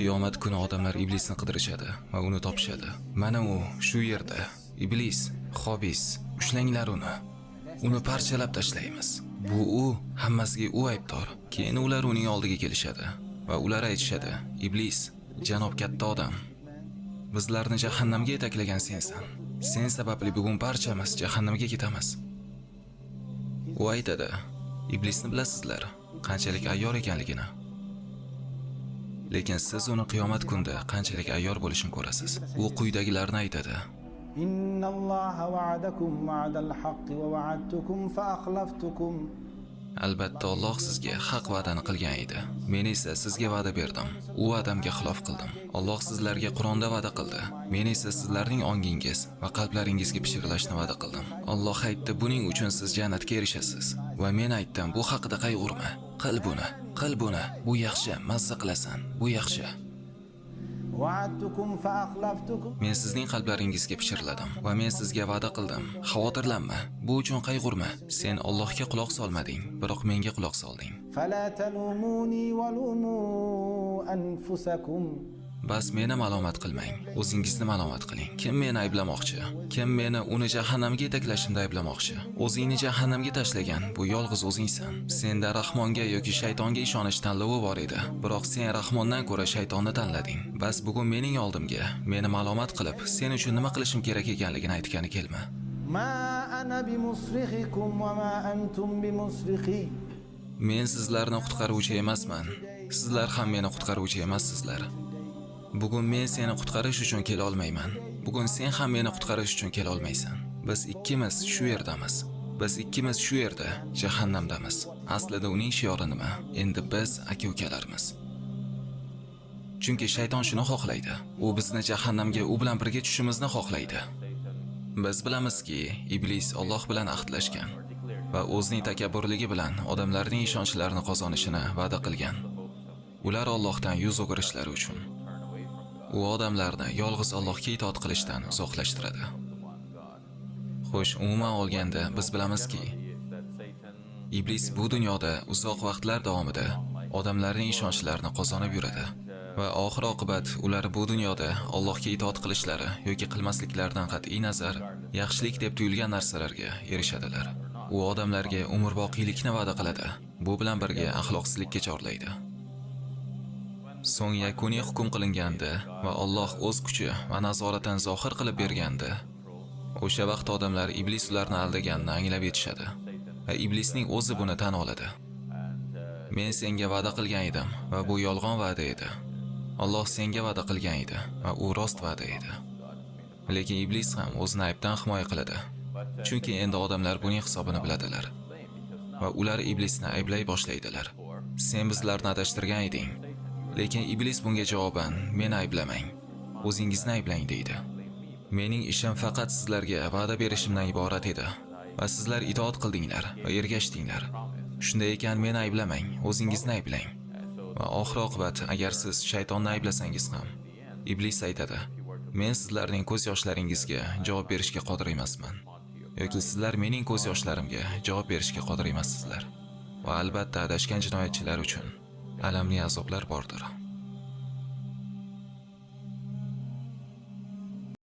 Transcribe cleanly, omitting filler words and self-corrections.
Qiyomat kuni odamlar iblisni qidirishadi va uni topishadi. Mana u shu yerda. Iblis, xobis, ushlanglar uni. Uni parchalab tashlaymiz. Bu u, hammasiga u aybdor. Keyin ular uning oldiga kelishadi va ular aytishadi: "Iblis, janob katta odam, bizlarni jahannamga yetaklagan sensan. Sen sababli bugun barchamiz jahannamga ketamiz." U aytadi: "Iblisni bilasizlar, qanchalik ayyor ekanligini. Lekin siz uni qiyomat kunida qanchalik ayyor bo'lishini ko'rasiz." U quyidagilarni aytadi: Innalloha va'adakum va'dal haqqi va va'adtukum fa akhlaftukum. Albatta Alloh sizga haq va'dani qilgan edi. Men esa sizga va'da berdim. U va'damga xilof qildim. Alloh sizlarga Qur'onda va'da qildi. Men esa sizlarning ongingiz va qalblaringizga pishirilishni va'da qildim. Alloh aytdi, buning uchun siz jannatga erishasiz. Va men aytdim, bu haqida qayg'urma. Qil buni, qil buni. Bu yaxshi, mazza qilasan. Bu yaxshi. Va'adtukum fa akhlaftukum. Men sizning qalblaringizga pishiriladim va men sizga va'da qildim. Xavotirlanma, bu uchun qayg'urma. Sen Allohga quloq solmading, biroq menga quloq solding. Fala talumuni wa lumu anfusakum. Bas meni malomat qilmang, o'zingizni malomat qiling. Kim meni ayblamoqchi? Kim meni uni jahannamga yetaklashimda ayblamoqchi? O'zingni jahannamga tashlagan bu yolg'iz o'zingsan. Senda Rahmonga yoki shaytonga ishonish tanlovi bor edi, biroq sen Rahmondan ko'ra shaytonni tanlading. Bas bugun mening oldimga meni malomat qilib, sen uchun nima qilishim kerak ekanligini aytgani kelma. Ma ana bimusrikhikum va ma antum bimusrikhi. Men sizlarni qutqaruvchi emasman. Sizlar ham meni qutqaruvchi emassizlar. Bugun men seni qutqarish uchun kela olmayman. Bugun sen ham meni qutqarish uchun kela olmaysan. Biz ikkimiz shu yerdamiz. Biz ikkimiz shu yerda, jahannamdamiz. Aslida uning shiori nima? Endi biz aka-ukalarmiz. Chunki shayton shuni xohlaydi. U bizni jahannamga u bilan birga tushishimizni xohlaydi. Biz bilamizki, iblis Alloh bilan ahdlashgan va o'zining takabburligi bilan odamlarning ishonchlarini qozonishini va'da qilgan. Ular Allohdan yuz o'girishlari uchun u odamlarni yolg'iz Allohga itoat qilishdan uzoqlashtiradi. Xo'sh, umuman olganda biz bilamizki, iblis bu dunyoda uzoq vaqtlar davomida odamlarning ishonchlarini qozonib yuradi va oxir oqibat ular bu dunyoda Allohga itoat qilishlari yoki qilmasliklaridan qat'iy nazar yaxshilik deb tuyulgan narsalarga erishadilar. U odamlarga umrboqiylikni va'da qiladi. Bu bilan birga axloqsizlikka chorlaydi. So'ng yakuniy hukm qilinganda va Alloh o'z kuchi va nazoratini zohir qilib berganda, o'sha vaqt odamlar iblis ularni aldaganini anglab yetishadi va iblisning o'zi buni tan oladi. Men senga va'da qilgan edim va bu yolg'on va'da edi. Alloh senga va'da qilgan edi va u rost va'da edi. Lekin iblis ham o'zini aybdan himoya qiladi. Chunki endi odamlar buning hisobini biladilar va ular iblisni ayblay boshlaydilar. Sen bizlarni adashtirgan eding. Lekin iblis bunga javoban, meni ayblamang, o'zingizni ayblang deydi. Mening ishim faqat sizlarga va'da berishimdan iborat edi va sizlar itoat qildinglar va ergashdinglar. Shunday ekan meni ayblamang, o'zingizni ayblang. Va oxir oqibat agar siz shaytonni ayblasangiz ham, iblis aytadi: "Men sizlarning ko'z yoshlaringizga javob berishga qodir emasman." Yoki sizlar mening ko'z yoshlarimga javob berishga qodir emassizlar. Va albatta adashgan jinoyatchilar uchun alamli azoblar bordir.